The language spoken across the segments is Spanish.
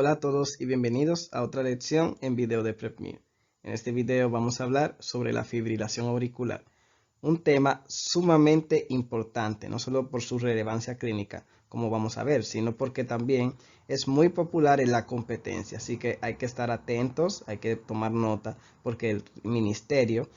Hola a todos y bienvenidos a otra lección en video de PrepMe. En este video vamos a hablar sobre la fibrilación auricular, un tema sumamente importante, no solo por su relevancia clínica, como vamos a ver, sino porque también es muy popular en la competencia, así que hay que estar atentos, hay que tomar nota, porque el ministerio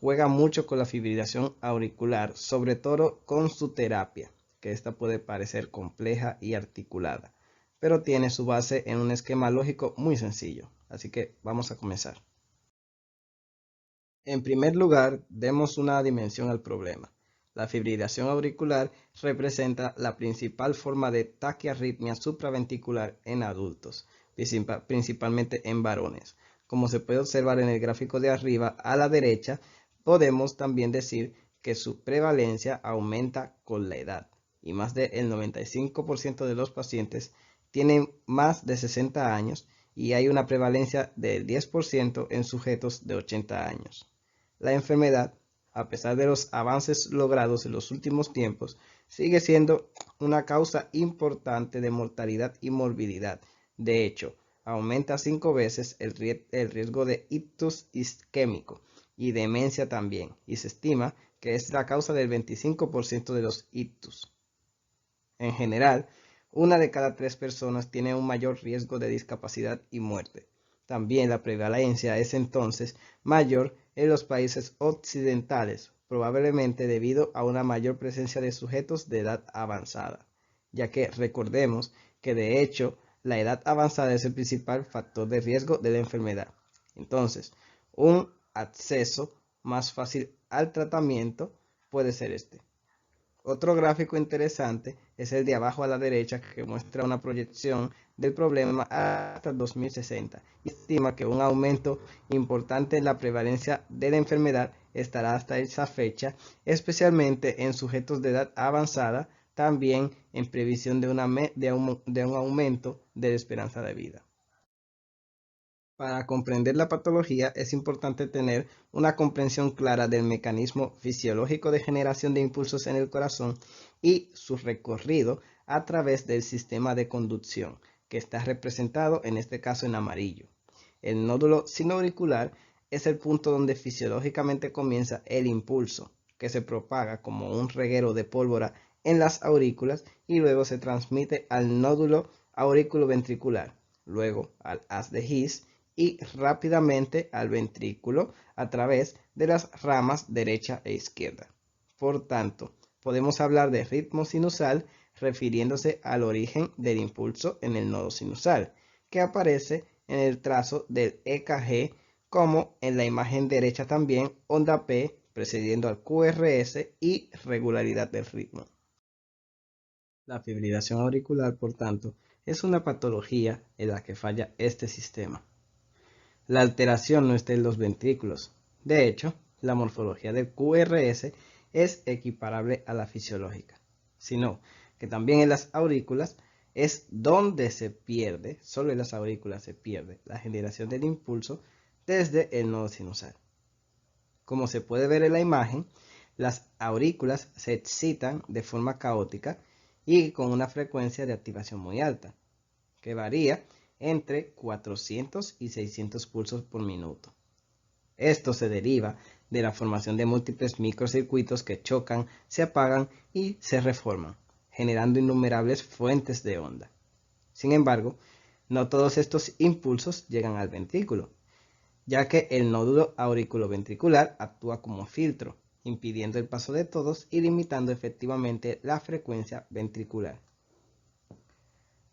juega mucho con la fibrilación auricular, sobre todo con su terapia, que esta puede parecer compleja y articulada, pero tiene su base en un esquema lógico muy sencillo. Así que vamos a comenzar. En primer lugar, demos una dimensión al problema. La fibrilación auricular representa la principal forma de taquiarritmia supraventricular en adultos, principalmente en varones. Como se puede observar en el gráfico de arriba a la derecha, podemos también decir que su prevalencia aumenta con la edad y más del 95% de los pacientes tienen más de 60 años y hay una prevalencia del 10% en sujetos de 80 años. La enfermedad, a pesar de los avances logrados en los últimos tiempos, sigue siendo una causa importante de mortalidad y morbilidad. De hecho, aumenta 5 veces el riesgo de ictus isquémico y demencia también, y se estima que es la causa del 25% de los ictus. En general, una de cada 3 personas tiene un mayor riesgo de discapacidad y muerte. También la prevalencia es entonces mayor en los países occidentales, probablemente debido a una mayor presencia de sujetos de edad avanzada, ya que recordemos que de hecho la edad avanzada es el principal factor de riesgo de la enfermedad. Entonces, un acceso más fácil al tratamiento puede ser este. Otro gráfico interesante es el de abajo a la derecha, que muestra una proyección del problema hasta 2060 y estima que un aumento importante en la prevalencia de la enfermedad estará hasta esa fecha, especialmente en sujetos de edad avanzada, también en previsión de un aumento de la esperanza de vida. Para comprender la patología es importante tener una comprensión clara del mecanismo fisiológico de generación de impulsos en el corazón y su recorrido a través del sistema de conducción, que está representado en este caso en amarillo. El nódulo sinoauricular es el punto donde fisiológicamente comienza el impulso, que se propaga como un reguero de pólvora en las aurículas y luego se transmite al nódulo auriculoventricular, luego al haz de His y rápidamente al ventrículo a través de las ramas derecha e izquierda. Por tanto, podemos hablar de ritmo sinusal refiriéndose al origen del impulso en el nodo sinusal, que aparece en el trazo del EKG, como en la imagen derecha también onda P precediendo al QRS y regularidad del ritmo. La fibrilación auricular, por tanto, es una patología en la que falla este sistema. La alteración no está en los ventrículos. De hecho, la morfología del QRS es equiparable a la fisiológica, sino que también en las aurículas es donde se pierde, solo en las aurículas se pierde la generación del impulso desde el nodo sinusal. Como se puede ver en la imagen, las aurículas se excitan de forma caótica y con una frecuencia de activación muy alta, que varía entre 400 y 600 pulsos por minuto. Esto se deriva de la formación de múltiples microcircuitos que chocan, se apagan y se reforman, generando innumerables fuentes de onda. Sin embargo, no todos estos impulsos llegan al ventrículo, ya que el nódulo auriculoventricular actúa como filtro, impidiendo el paso de todos y limitando efectivamente la frecuencia ventricular.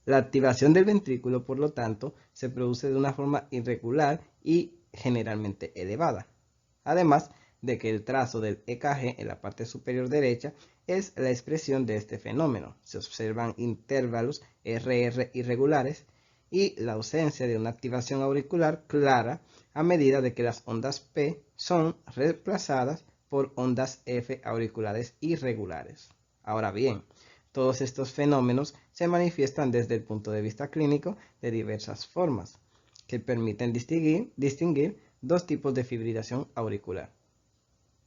La activación del ventrículo, por lo tanto, se produce de una forma irregular y generalmente elevada. Además de que el trazo del EKG en la parte superior derecha es la expresión de este fenómeno. Se observan intervalos RR irregulares y la ausencia de una activación auricular clara a medida de que las ondas P son reemplazadas por ondas F auriculares irregulares. Ahora bien, todos estos fenómenos se manifiestan desde el punto de vista clínico de diversas formas, que permiten distinguir dos tipos de fibrilación auricular.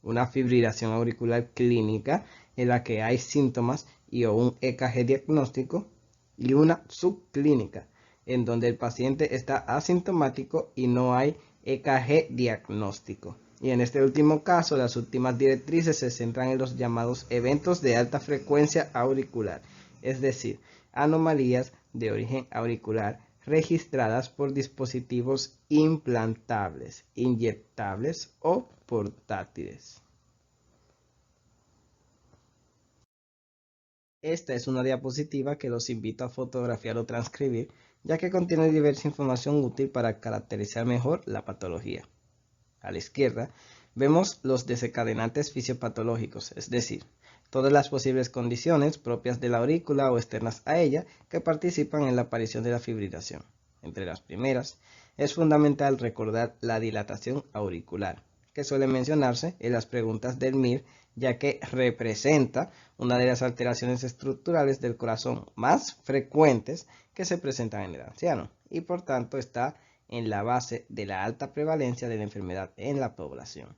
Una fibrilación auricular clínica en la que hay síntomas y o un EKG diagnóstico, y una subclínica en donde el paciente está asintomático y no hay EKG diagnóstico. Y en este último caso, las últimas directrices se centran en los llamados eventos de alta frecuencia auricular, es decir, anomalías de origen auricular registradas por dispositivos implantables, inyectables o portátiles. Esta es una diapositiva que los invito a fotografiar o transcribir, ya que contiene diversa información útil para caracterizar mejor la patología. A la izquierda vemos los desencadenantes fisiopatológicos, es decir, todas las posibles condiciones propias de la aurícula o externas a ella que participan en la aparición de la fibrilación. Entre las primeras, es fundamental recordar la dilatación auricular, que suele mencionarse en las preguntas del MIR, ya que representa una de las alteraciones estructurales del corazón más frecuentes que se presentan en el anciano y por tanto está en la base de la alta prevalencia de la enfermedad en la población.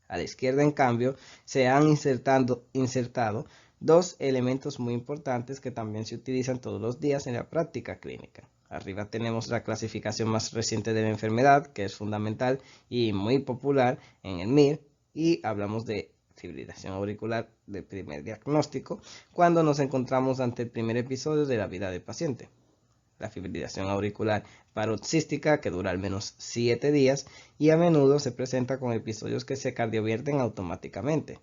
A la izquierda, en cambio, se han insertado dos elementos muy importantes que también se utilizan todos los días en la práctica clínica. Arriba tenemos la clasificación más reciente de la enfermedad, que es fundamental y muy popular en el MIR, y hablamos de fibrilación auricular de primer diagnóstico cuando nos encontramos ante el primer episodio de la vida del paciente. La fibrilación auricular paroxística, que dura al menos 7 días y a menudo se presenta con episodios que se cardiovierten automáticamente.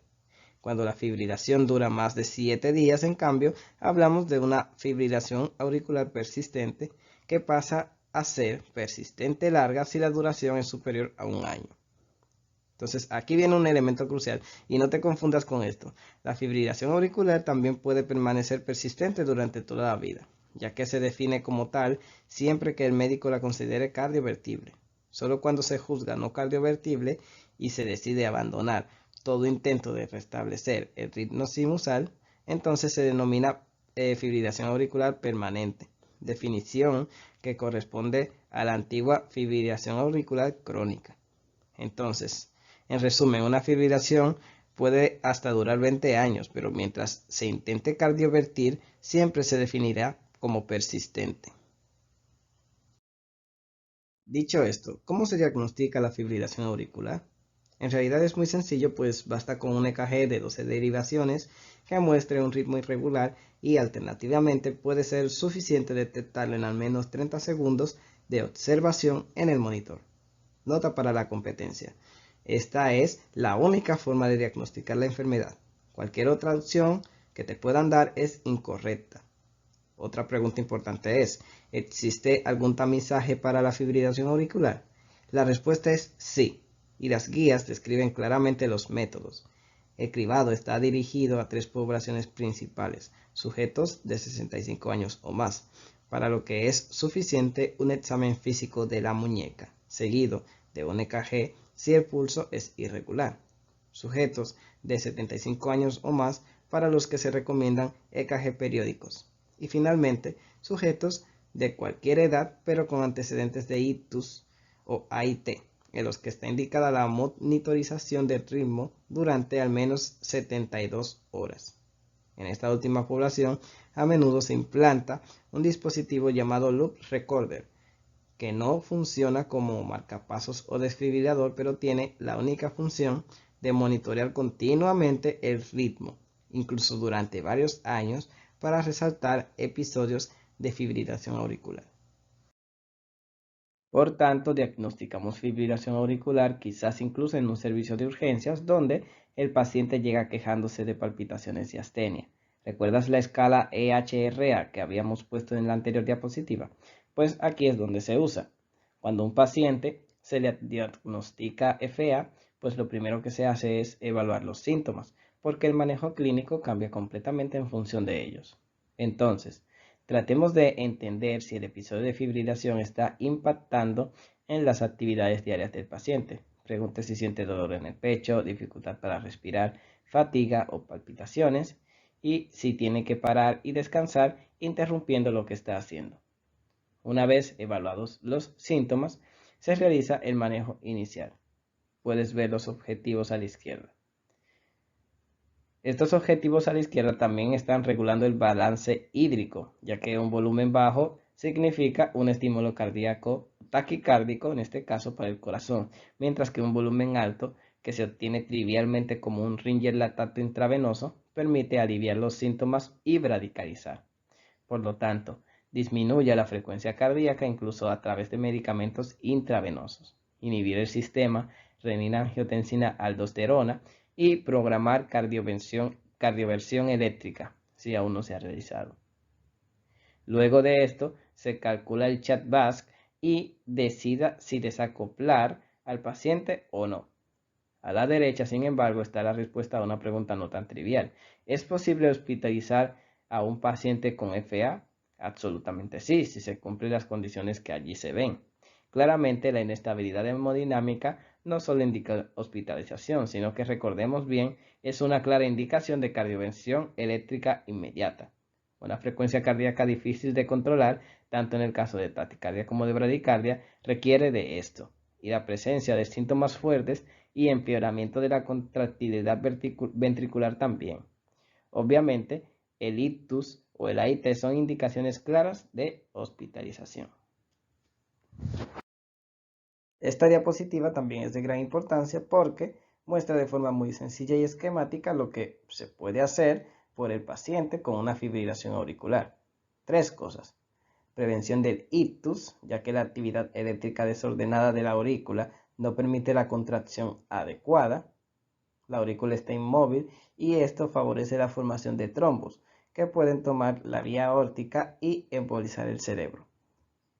Cuando la fibrilación dura más de 7 días, en cambio, hablamos de una fibrilación auricular persistente que pasa a ser persistente larga si la duración es superior a un año. Entonces, aquí viene un elemento crucial y no te confundas con esto. La fibrilación auricular también puede permanecer persistente durante toda la vida, ya que se define como tal siempre que el médico la considere cardiovertible. Solo cuando se juzga no cardiovertible y se decide abandonar todo intento de restablecer el ritmo sinusal, entonces se denomina fibrilación auricular permanente, definición que corresponde a la antigua fibrilación auricular crónica. Entonces, en resumen, una fibrilación puede hasta durar 20 años, pero mientras se intente cardiovertir, siempre se definirá como persistente. Dicho esto, ¿cómo se diagnostica la fibrilación auricular? En realidad es muy sencillo, pues basta con un EKG de 12 derivaciones que muestre un ritmo irregular y alternativamente puede ser suficiente detectarlo en al menos 30 segundos de observación en el monitor. Nota para la competencia. Esta es la única forma de diagnosticar la enfermedad. Cualquier otra opción que te puedan dar es incorrecta. Otra pregunta importante es, ¿existe algún tamizaje para la fibrilación auricular? La respuesta es sí, y las guías describen claramente los métodos. El cribado está dirigido a 3 poblaciones principales, sujetos de 65 años o más, para lo que es suficiente un examen físico de la muñeca, seguido de un EKG si el pulso es irregular. Sujetos de 75 años o más para los que se recomiendan EKG periódicos. Y finalmente, sujetos de cualquier edad pero con antecedentes de ictus o AIT, en los que está indicada la monitorización del ritmo durante al menos 72 horas. En esta última población, a menudo se implanta un dispositivo llamado Loop Recorder, que no funciona como marcapasos o desfibrilador, pero tiene la única función de monitorear continuamente el ritmo, incluso durante varios años, para resaltar episodios de fibrilación auricular. Por tanto, diagnosticamos fibrilación auricular quizás incluso en un servicio de urgencias donde el paciente llega quejándose de palpitaciones y astenia. ¿Recuerdas la escala EHRA que habíamos puesto en la anterior diapositiva? Pues aquí es donde se usa. Cuando a un paciente se le diagnostica FA, pues lo primero que se hace es evaluar los síntomas, porque el manejo clínico cambia completamente en función de ellos. Entonces, tratemos de entender si el episodio de fibrilación está impactando en las actividades diarias del paciente. Pregunte si siente dolor en el pecho, dificultad para respirar, fatiga o palpitaciones y si tiene que parar y descansar interrumpiendo lo que está haciendo. Una vez evaluados los síntomas, se realiza el manejo inicial. Puedes ver los objetivos a la izquierda. Estos objetivos a la izquierda también están regulando el balance hídrico, ya que un volumen bajo significa un estímulo cardíaco taquicárdico, en este caso para el corazón, mientras que un volumen alto, que se obtiene trivialmente como un ringer lactato intravenoso, permite aliviar los síntomas y bradicalizar. Por lo tanto, disminuye la frecuencia cardíaca incluso a través de medicamentos intravenosos, inhibir el sistema renina-angiotensina-aldosterona y programar cardioversión eléctrica, si aún no se ha realizado. Luego de esto, se calcula el CHA2DS2 y decida si desacoplar al paciente o no. A la derecha, sin embargo, está la respuesta a una pregunta no tan trivial. ¿Es posible hospitalizar a un paciente con FA? Absolutamente sí, si se cumplen las condiciones que allí se ven. Claramente, la inestabilidad hemodinámica no solo indica hospitalización, sino que recordemos bien, es una clara indicación de cardioversión eléctrica inmediata. Una frecuencia cardíaca difícil de controlar, tanto en el caso de taquicardia como de bradicardia, requiere de esto, y la presencia de síntomas fuertes y empeoramiento de la contractilidad ventricular también. Obviamente, el ictus o el AIT son indicaciones claras de hospitalización. Esta diapositiva también es de gran importancia porque muestra de forma muy sencilla y esquemática lo que se puede hacer por el paciente con una fibrilación auricular. Tres cosas. Prevención del ictus, ya que la actividad eléctrica desordenada de la aurícula no permite la contracción adecuada. La aurícula está inmóvil y esto favorece la formación de trombos que pueden tomar la vía aórtica y embolizar el cerebro.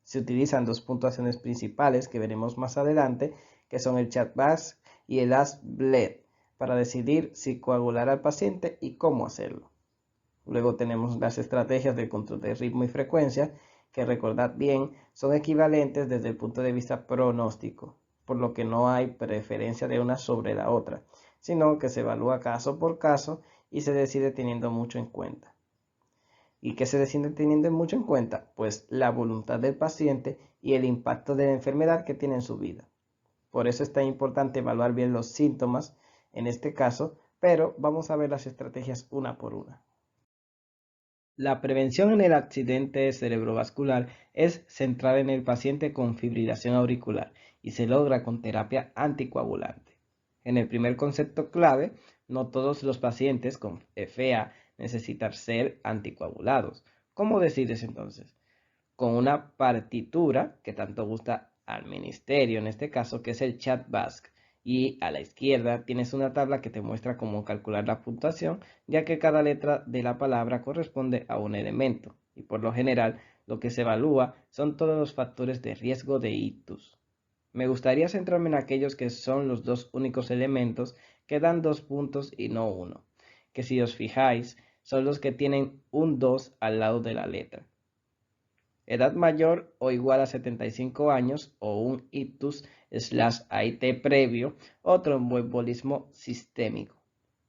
Se utilizan dos puntuaciones principales que veremos más adelante, que son el CHA2DS2 y el ASBLED, para decidir si coagular al paciente y cómo hacerlo. Luego tenemos las estrategias de control de ritmo y frecuencia, que recordad bien, son equivalentes desde el punto de vista pronóstico, por lo que no hay preferencia de una sobre la otra, sino que se evalúa caso por caso y se decide teniendo mucho en cuenta. ¿Y qué se decide teniendo mucho en cuenta? Pues la voluntad del paciente y el impacto de la enfermedad que tiene en su vida. Por eso es tan importante evaluar bien los síntomas en este caso, pero vamos a ver las estrategias una por una. La prevención en el accidente cerebrovascular es centrada en el paciente con fibrilación auricular y se logra con terapia anticoagulante. En el primer concepto clave, no todos los pacientes con FA necesitan ser anticoagulados. ¿Cómo decides entonces? Con una partitura que tanto gusta al ministerio, en este caso, que es el CHA2DS2, y a la izquierda tienes una tabla que te muestra cómo calcular la puntuación, ya que cada letra de la palabra corresponde a un elemento, y por lo general lo que se evalúa son todos los factores de riesgo de ictus. Me gustaría centrarme en aquellos que son los dos únicos elementos que dan 2 puntos y no 1, que si os fijáis son los que tienen un 2 al lado de la letra. Edad mayor o igual a 75 años o un ictus/AIT previo o tromboembolismo sistémico.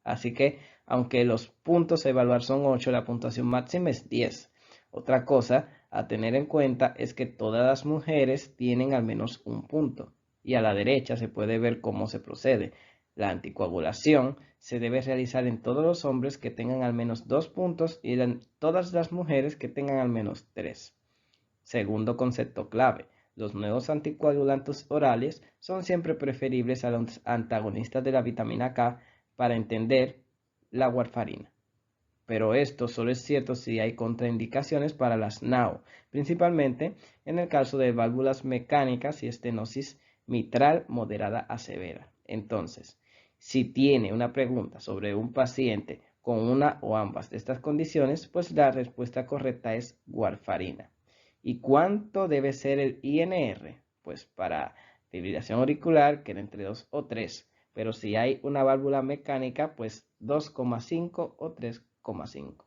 Así que, aunque los puntos a evaluar son 8, la puntuación máxima es 10. Otra cosa a tener en cuenta es que todas las mujeres tienen al menos un punto. Y a la derecha se puede ver cómo se procede. La anticoagulación se debe realizar en todos los hombres que tengan al menos 2 puntos y en todas las mujeres que tengan al menos 3. Segundo concepto clave, los nuevos anticoagulantes orales son siempre preferibles a los antagonistas de la vitamina K para entender la warfarina. Pero esto solo es cierto si hay contraindicaciones para las NAO, principalmente en el caso de válvulas mecánicas y estenosis mitral moderada a severa. Entonces, si tiene una pregunta sobre un paciente con una o ambas de estas condiciones, pues la respuesta correcta es warfarina. ¿Y cuánto debe ser el INR? Pues para fibrilación auricular queda entre 2 o 3, pero si hay una válvula mecánica, pues 2,5 o 3,5.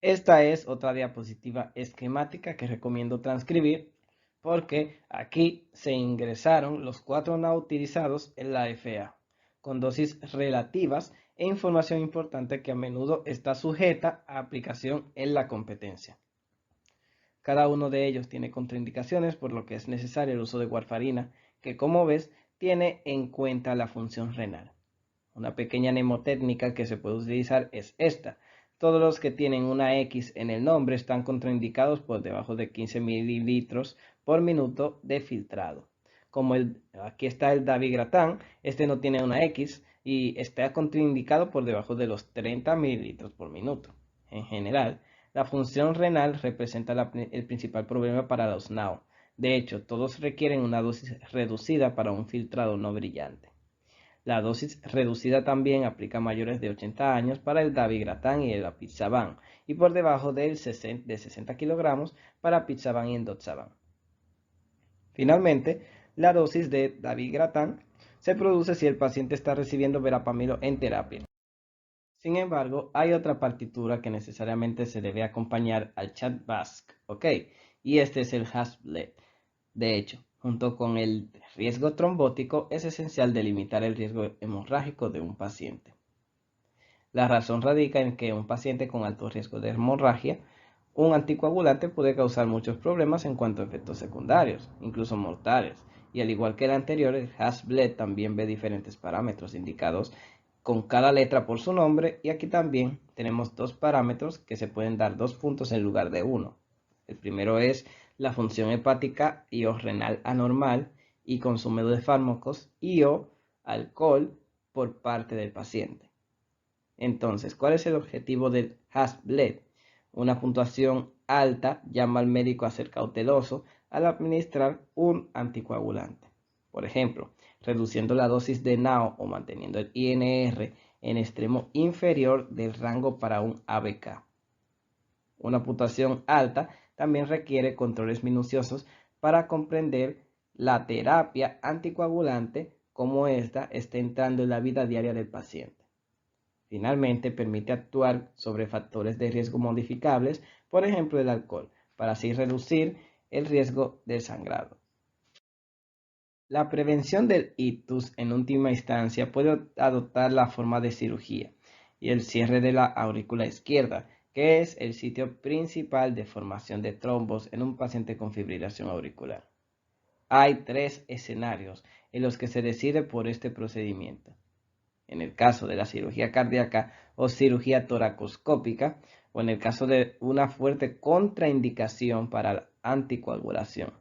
Esta es otra diapositiva esquemática que recomiendo transcribir porque aquí se ingresaron los 4 NA utilizados en la FA, con dosis relativas e información importante que a menudo está sujeta a aplicación en la competencia. Cada uno de ellos tiene contraindicaciones, por lo que es necesario el uso de warfarina, que como ves tiene en cuenta la función renal. Una pequeña mnemotécnica que se puede utilizar es esta. Todos los que tienen una X en el nombre están contraindicados por debajo de 15 mililitros por minuto de filtrado. Como aquí está el dabigatran, este no tiene una X y está contraindicado por debajo de los 30 mililitros por minuto. En general, la función renal representa el principal problema para los NAO. De hecho, todos requieren una dosis reducida para un filtrado no brillante. La dosis reducida también aplica a mayores de 80 años para el dabigatran y el apixaban, y por debajo de 60 kilogramos para apixaban y endoxaban. Finalmente, la dosis de dabigatran se produce si el paciente está recibiendo verapamilo en terapia. Sin embargo, hay otra partitura que necesariamente se debe acompañar al CHA2DS2, ¿ok? Y este es el HAS-BLED. De hecho, junto con el riesgo trombótico, es esencial delimitar el riesgo hemorrágico de un paciente. La razón radica en que un paciente con alto riesgo de hemorragia, un anticoagulante puede causar muchos problemas en cuanto a efectos secundarios, incluso mortales, y al igual que el anterior, el HAS-BLED también ve diferentes parámetros indicados con cada letra por su nombre, y aquí también tenemos dos parámetros que se pueden dar 2 puntos en lugar de 1. El primero es la función hepática y o renal anormal y consumo de fármacos y o alcohol por parte del paciente. Entonces, ¿cuál es el objetivo del HAS-BLED? Una puntuación alta llama al médico a ser cauteloso al administrar un anticoagulante. Por ejemplo, reduciendo la dosis de NAO o manteniendo el INR en extremo inferior del rango para un ABK. Una puntuación alta también requiere controles minuciosos para comprender la terapia anticoagulante, cómo ésta está entrando en la vida diaria del paciente. Finalmente, permite actuar sobre factores de riesgo modificables, por ejemplo el alcohol, para así reducir el riesgo del sangrado. La prevención del ictus en última instancia puede adoptar la forma de cirugía y el cierre de la aurícula izquierda, que es el sitio principal de formación de trombos en un paciente con fibrilación auricular. Hay 3 escenarios en los que se decide por este procedimiento. En el caso de la cirugía cardíaca o cirugía toracoscópica, o en el caso de una fuerte contraindicación para la anticoagulación.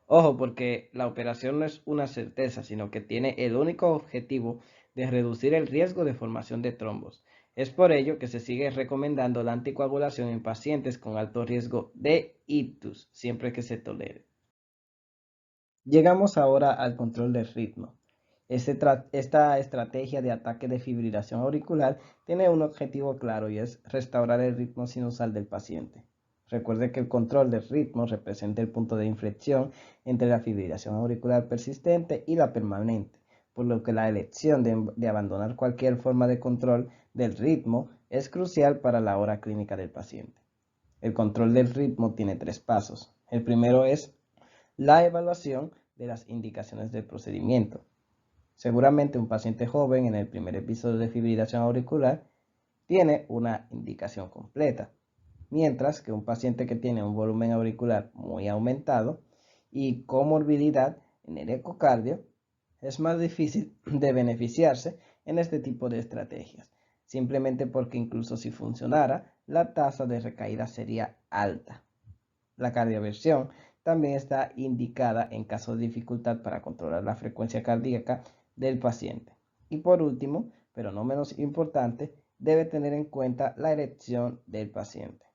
Ojo, porque la operación no es una certeza, sino que tiene el único objetivo de reducir el riesgo de formación de trombos. Es por ello que se sigue recomendando la anticoagulación en pacientes con alto riesgo de ictus, siempre que se tolere. Llegamos ahora al control del ritmo. Esta estrategia de ataque de fibrilación auricular tiene un objetivo claro y es restaurar el ritmo sinusal del paciente. Recuerde que el control del ritmo representa el punto de inflexión entre la fibrilación auricular persistente y la permanente, por lo que la elección de abandonar cualquier forma de control del ritmo es crucial para la hora clínica del paciente. El control del ritmo tiene 3 pasos. El primero es la evaluación de las indicaciones del procedimiento. Seguramente un paciente joven en el primer episodio de fibrilación auricular tiene una indicación completa, mientras que un paciente que tiene un volumen auricular muy aumentado y comorbilidad en el ecocardio es más difícil de beneficiarse en este tipo de estrategias, simplemente porque incluso si funcionara, la tasa de recaída sería alta. La cardioversión también está indicada en caso de dificultad para controlar la frecuencia cardíaca del paciente. Y por último, pero no menos importante, debe tener en cuenta la erección del paciente.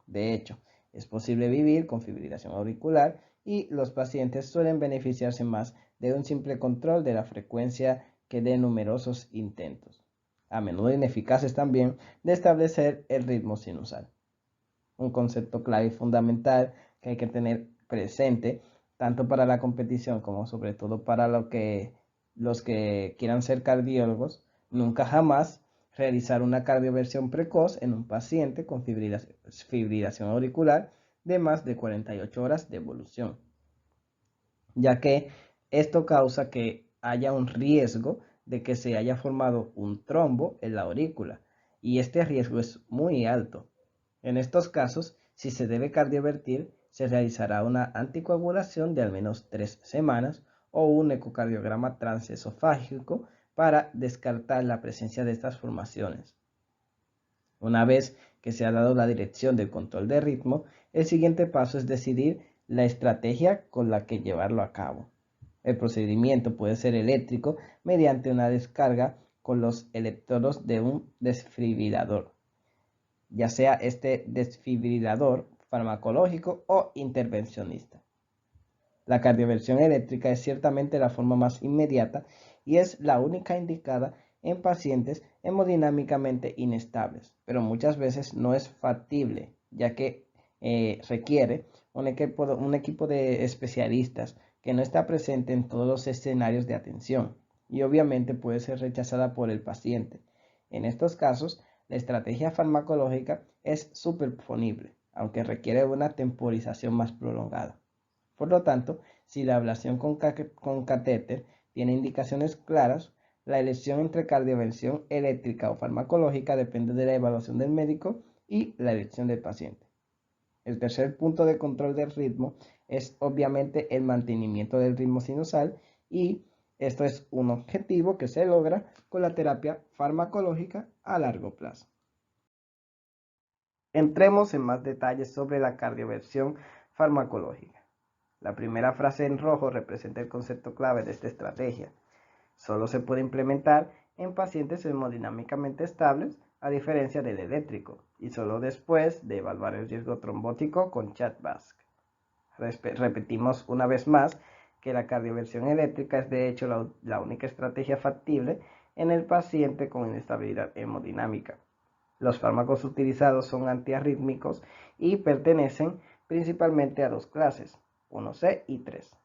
De hecho, es posible vivir con fibrilación auricular y los pacientes suelen beneficiarse más de un simple control de la frecuencia que de numerosos intentos, a menudo ineficaces también, de establecer el ritmo sinusal. Un concepto clave y fundamental que hay que tener presente, tanto para la competición como sobre todo para los que quieran ser cardiólogos, nunca jamás realizar una cardioversión precoz en un paciente con fibrilación auricular de más de 48 horas de evolución, ya que esto causa que haya un riesgo de que se haya formado un trombo en la aurícula, y este riesgo es muy alto. En estos casos, si se debe cardiovertir, se realizará una anticoagulación de al menos 3 semanas o un ecocardiograma transesofágico para descartar la presencia de estas formaciones. Una vez que se ha dado la dirección del control de ritmo, el siguiente paso es decidir la estrategia con la que llevarlo a cabo. El procedimiento puede ser eléctrico mediante una descarga con los electrodos de un desfibrilador, ya sea este desfibrilador farmacológico o intervencionista. La cardioversión eléctrica es ciertamente la forma más inmediata y es la única indicada en pacientes hemodinámicamente inestables, pero muchas veces no es factible, ya que requiere un equipo de especialistas que no está presente en todos los escenarios de atención y obviamente puede ser rechazada por el paciente. En estos casos, la estrategia farmacológica es superponible, aunque requiere una temporización más prolongada. Por lo tanto, si la ablación con catéter tiene indicaciones claras, la elección entre cardioversión eléctrica o farmacológica depende de la evaluación del médico y la elección del paciente. El tercer punto de control del ritmo es obviamente el mantenimiento del ritmo sinusal y esto es un objetivo que se logra con la terapia farmacológica a largo plazo. Entremos en más detalles sobre la cardioversión farmacológica. La primera frase en rojo representa el concepto clave de esta estrategia. Solo se puede implementar en pacientes hemodinámicamente estables, a diferencia del eléctrico, y solo después de evaluar el riesgo trombótico con CHA2DS2. Repetimos una vez más que la cardioversión eléctrica es de hecho la única estrategia factible en el paciente con inestabilidad hemodinámica. Los fármacos utilizados son antiarrítmicos y pertenecen principalmente a dos clases, 1C y 3.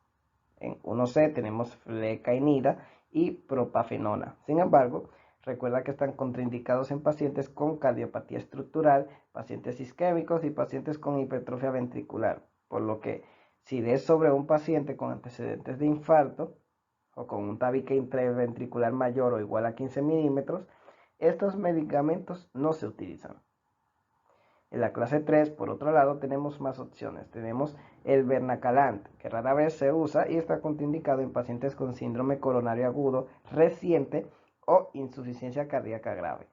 En 1C tenemos flecainida y propafenona. Sin embargo, recuerda que están contraindicados en pacientes con cardiopatía estructural, pacientes isquémicos y pacientes con hipertrofia ventricular. Por lo que, si lees sobre un paciente con antecedentes de infarto o con un tabique intraventricular mayor o igual a 15 milímetros, estos medicamentos no se utilizan. En la clase 3, por otro lado, tenemos más opciones. Tenemos el Bernacalant, que rara vez se usa y está contraindicado en pacientes con síndrome coronario agudo reciente o insuficiencia cardíaca grave.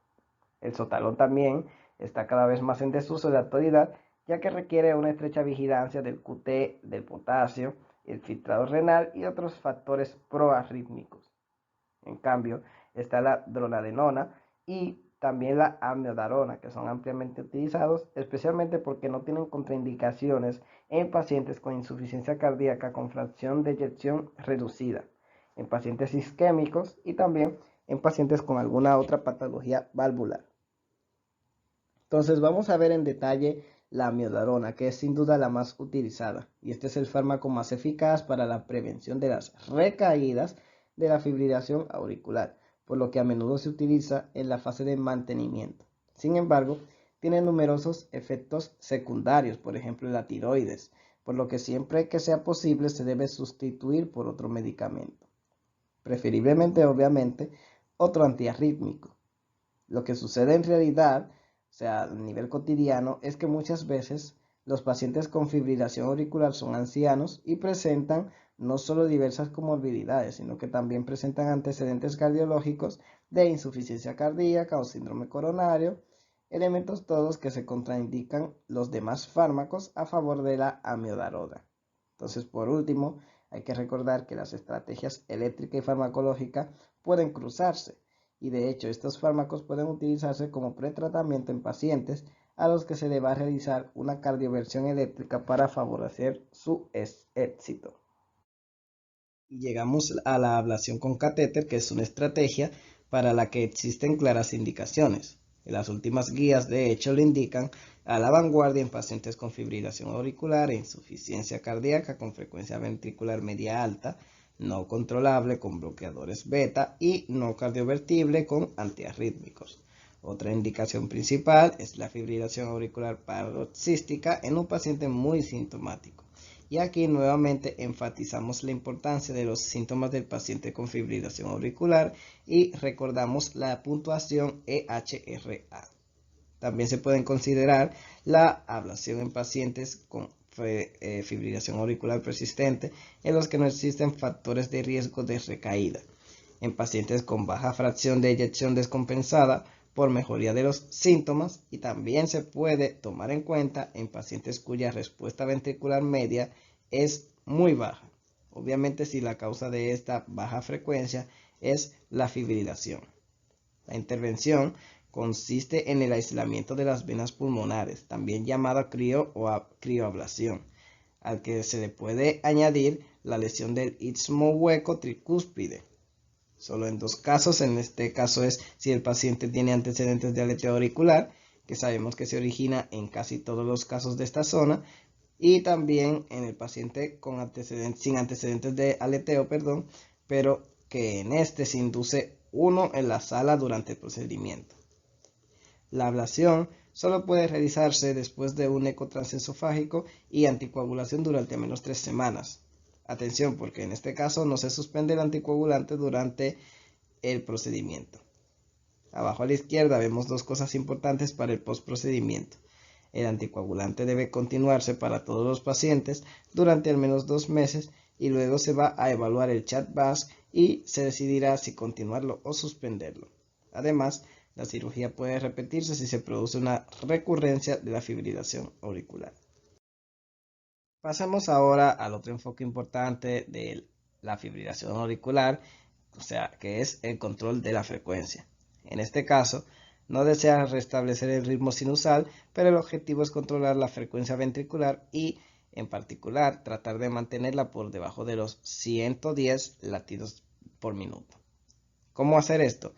El Sotalol también está cada vez más en desuso de la actualidad, ya que requiere una estrecha vigilancia del QT, del potasio, el filtrado renal y otros factores proarrítmicos. En cambio, está la dronadenona y también la amiodarona, que son ampliamente utilizados, especialmente porque no tienen contraindicaciones en pacientes con insuficiencia cardíaca con fracción de eyección reducida, en pacientes isquémicos y también en pacientes con alguna otra patología valvular. Entonces vamos a ver en detalle la amiodarona, que es sin duda la más utilizada, y este es el fármaco más eficaz para la prevención de las recaídas de la fibrilación auricular, por lo que a menudo se utiliza en la fase de mantenimiento. Sin embargo, tiene numerosos efectos secundarios, por ejemplo la tiroides, por lo que siempre que sea posible se debe sustituir por otro medicamento. Preferiblemente, obviamente, otro antiarrítmico. Lo que sucede en realidad, o sea, a nivel cotidiano, es que muchas veces los pacientes con fibrilación auricular son ancianos y presentan no solo diversas comorbilidades, sino que también presentan antecedentes cardiológicos de insuficiencia cardíaca o síndrome coronario, elementos todos que se contraindican los demás fármacos a favor de la amiodarona. Entonces, por último, hay que recordar que las estrategias eléctrica y farmacológica pueden cruzarse y de hecho estos fármacos pueden utilizarse como pretratamiento en pacientes a los que se le va a realizar una cardioversión eléctrica para favorecer su éxito. Y llegamos a la ablación con catéter, que es una estrategia para la que existen claras indicaciones. Las últimas guías de hecho lo indican a la vanguardia en pacientes con fibrilación auricular e insuficiencia cardíaca con frecuencia ventricular media alta, no controlable con bloqueadores beta y no cardiovertible con antiarrítmicos. Otra indicación principal es la fibrilación auricular paroxística en un paciente muy sintomático. Y aquí nuevamente enfatizamos la importancia de los síntomas del paciente con fibrilación auricular y recordamos la puntuación EHRA. También se pueden considerar la ablación en pacientes con fibrilación auricular persistente en los que no existen factores de riesgo de recaída. En pacientes con baja fracción de eyección descompensada por mejoría de los síntomas y también se puede tomar en cuenta en pacientes cuya respuesta ventricular media es muy baja. Obviamente si la causa de esta baja frecuencia es la fibrilación. La intervención consiste en el aislamiento de las venas pulmonares, también llamada crioablación, al que se le puede añadir la lesión del istmo hueco tricúspide. Solo en dos casos, en este caso es si el paciente tiene antecedentes de aleteo auricular, que sabemos que se origina en casi todos los casos de esta zona, y también en el paciente sin antecedentes de aleteo, pero que en este se induce uno en la sala durante el procedimiento. La ablación solo puede realizarse después de un eco transesofágico y anticoagulación durante al menos 3 semanas. Atención, porque en este caso no se suspende el anticoagulante durante el procedimiento. Abajo a la izquierda vemos dos cosas importantes para el postprocedimiento. El anticoagulante debe continuarse para todos los pacientes durante al menos 2 meses y luego se va a evaluar el CHA2DS2 y se decidirá si continuarlo o suspenderlo. Además, la cirugía puede repetirse si se produce una recurrencia de la fibrilación auricular. Pasemos ahora al otro enfoque importante de la fibrilación auricular, o sea, que es el control de la frecuencia. En este caso, no desea restablecer el ritmo sinusal, pero el objetivo es controlar la frecuencia ventricular y, en particular, tratar de mantenerla por debajo de los 110 latidos por minuto. ¿Cómo hacer esto?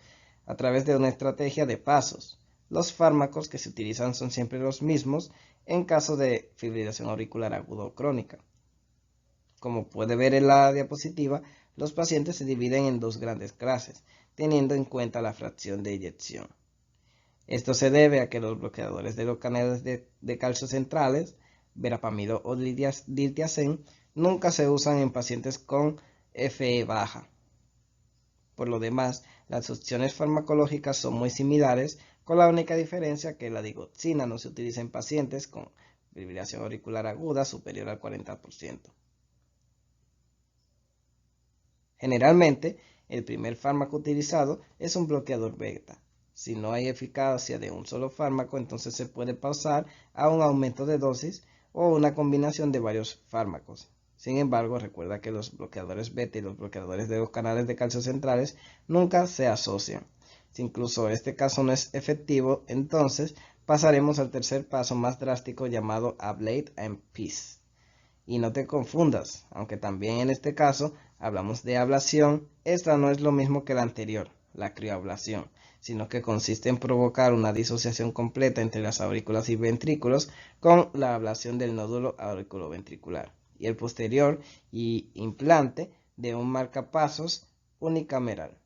A través de una estrategia de pasos. Los fármacos que se utilizan son siempre los mismos en caso de fibrilación auricular aguda o crónica. Como puede ver en la diapositiva, los pacientes se dividen en dos grandes clases, teniendo en cuenta la fracción de eyección. Esto se debe a que los bloqueadores de los canales de calcio centrales, verapamido o diltiazem, nunca se usan en pacientes con Fe baja. Por lo demás, las opciones farmacológicas son muy similares, con la única diferencia que la digoxina no se utiliza en pacientes con fibrilación auricular aguda superior al 40%. Generalmente, el primer fármaco utilizado es un bloqueador beta. Si no hay eficacia de un solo fármaco, entonces se puede pasar a un aumento de dosis o una combinación de varios fármacos. Sin embargo, recuerda que los bloqueadores beta y los bloqueadores de los canales de calcio centrales nunca se asocian. Si incluso este caso no es efectivo, entonces pasaremos al tercer paso más drástico llamado Ablate and Peace. Y no te confundas, aunque también en este caso hablamos de ablación, esta no es lo mismo que la anterior, la crioablación, sino que consiste en provocar una disociación completa entre las aurículas y ventrículos con la ablación del nódulo auriculoventricular y el posterior y implante de un marcapasos unicameral.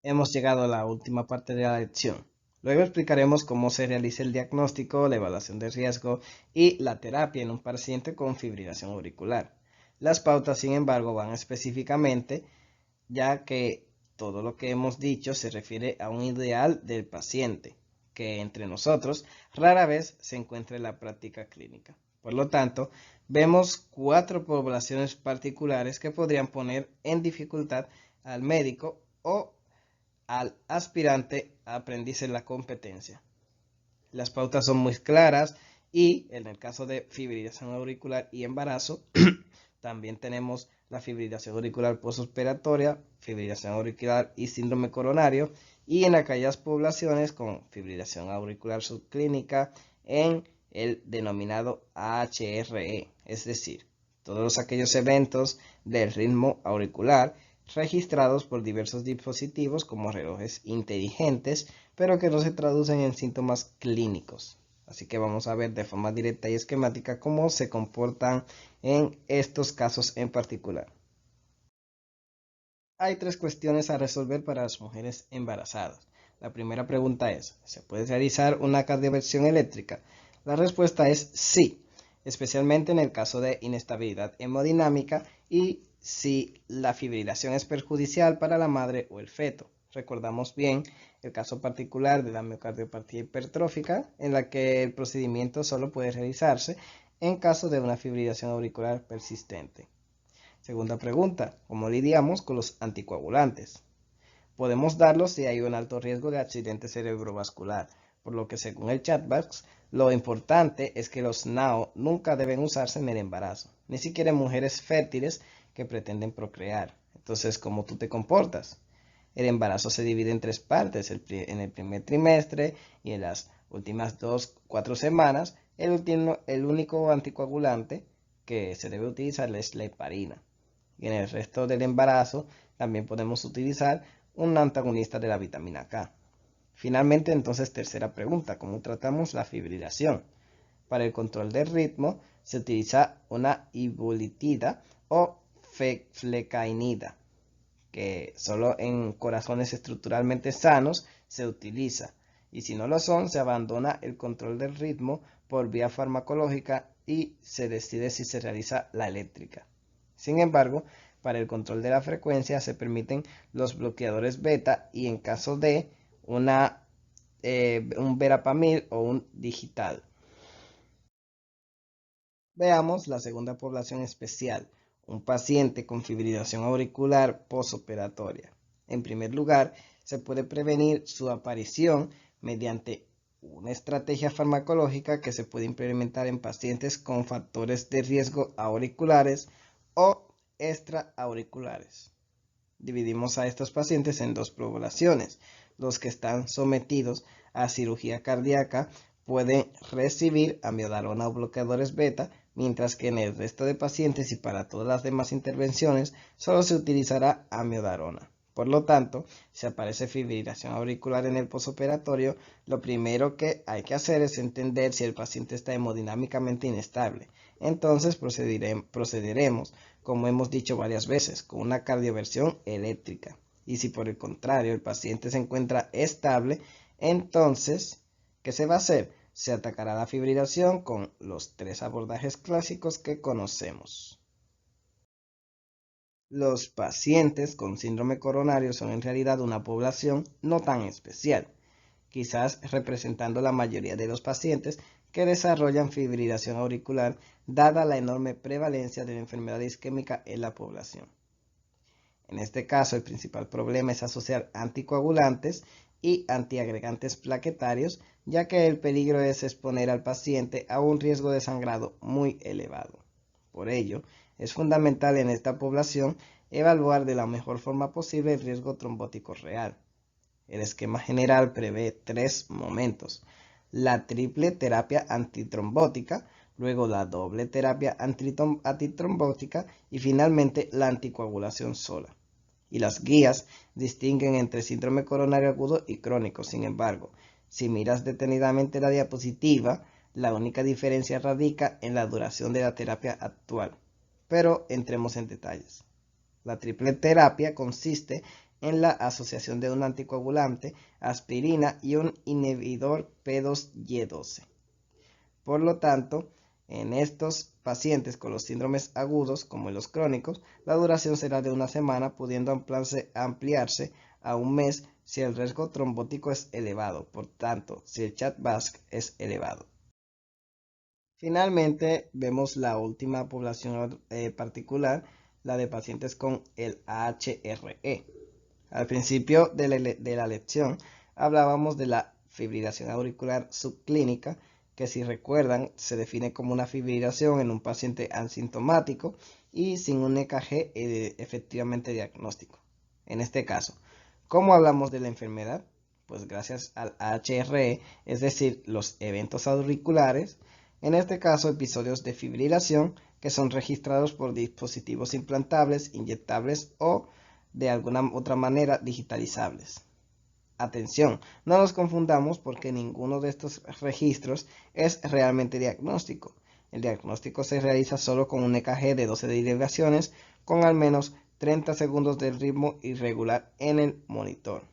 Hemos llegado a la última parte de la lección. Luego explicaremos cómo se realiza el diagnóstico, la evaluación de riesgo y la terapia en un paciente con fibrilación auricular. Las pautas, sin embargo, van específicamente, ya que todo lo que hemos dicho se refiere a un ideal del paciente, que entre nosotros rara vez se encuentra en la práctica clínica. Por lo tanto, vemos 4 poblaciones particulares que podrían poner en dificultad al médico o al aspirante a aprendiz en la competencia. Las pautas son muy claras y en el caso de fibrilación auricular y embarazo, también tenemos la fibrilación auricular postoperatoria, fibrilación auricular y síndrome coronario, y en aquellas poblaciones con fibrilación auricular subclínica en el denominado HRE, es decir, todos aquellos eventos del ritmo auricular registrados por diversos dispositivos como relojes inteligentes, pero que no se traducen en síntomas clínicos. Así que vamos a ver de forma directa y esquemática cómo se comportan en estos casos en particular. Hay 3 cuestiones a resolver para las mujeres embarazadas. La primera pregunta es, ¿se puede realizar una cardioversión eléctrica? La respuesta es sí, especialmente en el caso de inestabilidad hemodinámica y si la fibrilación es perjudicial para la madre o el feto. Recordamos bien el caso particular de la miocardiopatía hipertrófica, en la que el procedimiento solo puede realizarse en caso de una fibrilación auricular persistente. Segunda pregunta, ¿cómo lidiamos con los anticoagulantes? Podemos darlo si hay un alto riesgo de accidente cerebrovascular, por lo que según el Chatbox, lo importante es que los NAO nunca deben usarse en el embarazo, ni siquiera en mujeres fértiles que pretenden procrear. Entonces, ¿cómo tú te comportas? El embarazo se divide en tres partes, en el primer trimestre y en las últimas 4 semanas. El único anticoagulante que se debe utilizar es la heparina. Y en el resto del embarazo también podemos utilizar un antagonista de la vitamina K. Finalmente, entonces, tercera pregunta, ¿cómo tratamos la fibrilación? Para el control del ritmo se utiliza una ibulitida o flecainida, que solo en corazones estructuralmente sanos se utiliza, y si no lo son, se abandona el control del ritmo por vía farmacológica y se decide si se realiza la eléctrica. Sin embargo, para el control de la frecuencia se permiten los bloqueadores beta y en caso de un verapamil o un digital. Veamos la segunda población especial, un paciente con fibrilación auricular posoperatoria. En primer lugar, se puede prevenir su aparición mediante una estrategia farmacológica que se puede implementar en pacientes con factores de riesgo auriculares o extraauriculares. Dividimos a estos pacientes en dos poblaciones. Los que están sometidos a cirugía cardíaca pueden recibir amiodarona o bloqueadores beta, mientras que en el resto de pacientes y para todas las demás intervenciones solo se utilizará amiodarona. Por lo tanto, si aparece fibrilación auricular en el posoperatorio, lo primero que hay que hacer es entender si el paciente está hemodinámicamente inestable. Entonces procederemos, como hemos dicho varias veces, con una cardioversión eléctrica. Y si por el contrario el paciente se encuentra estable, entonces, ¿qué se va a hacer? Se atacará la fibrilación con los tres abordajes clásicos que conocemos. Los pacientes con síndrome coronario son en realidad una población no tan especial, quizás representando la mayoría de los pacientes que desarrollan fibrilación auricular, dada la enorme prevalencia de la enfermedad isquémica en la población. En este caso, el principal problema es asociar anticoagulantes y antiagregantes plaquetarios, ya que el peligro es exponer al paciente a un riesgo de sangrado muy elevado. Por ello, es fundamental en esta población evaluar de la mejor forma posible el riesgo trombótico real. El esquema general prevé 3 momentos: la triple terapia antitrombótica, luego la doble terapia antitrombótica y finalmente la anticoagulación sola. Y las guías distinguen entre síndrome coronario agudo y crónico. Sin embargo, si miras detenidamente la diapositiva, la única diferencia radica en la duración de la terapia actual. Pero entremos en detalles. La triple terapia consiste en la asociación de un anticoagulante, aspirina y un inhibidor P2Y12. Por lo tanto, en estos pacientes con los síndromes agudos, como en los crónicos, la duración será de una semana, pudiendo ampliarse a un mes si el riesgo trombótico es elevado, por tanto, si el Chatbox es elevado. Finalmente, vemos la última población particular, la de pacientes con el HRE. Al principio de la lección hablábamos de la fibrilación auricular subclínica, que si recuerdan se define como una fibrilación en un paciente asintomático y sin un EKG efectivamente diagnóstico. En este caso, ¿cómo hablamos de la enfermedad? Pues gracias al HRE, es decir, los eventos auriculares, en este caso episodios de fibrilación que son registrados por dispositivos implantables, inyectables o de alguna otra manera digitalizables. Atención, no nos confundamos porque ninguno de estos registros es realmente diagnóstico. El diagnóstico se realiza solo con un EKG de 12 derivaciones con al menos 30 segundos de ritmo irregular en el monitor.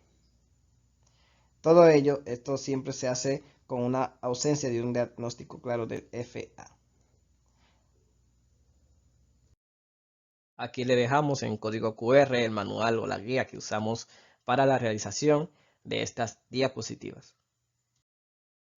Todo ello, esto siempre se hace con una ausencia de un diagnóstico claro del FA. Aquí le dejamos en código QR el manual o la guía que usamos para la realización de estas diapositivas.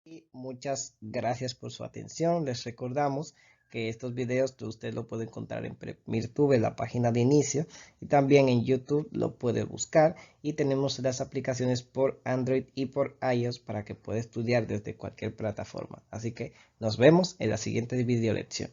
Y muchas gracias por su atención. Les recordamos que estos videos usted lo puede encontrar en PrepMirTube, en la página de inicio, y también en YouTube lo puede buscar, y tenemos las aplicaciones por Android y por iOS para que pueda estudiar desde cualquier plataforma. Así que nos vemos en la siguiente video lección.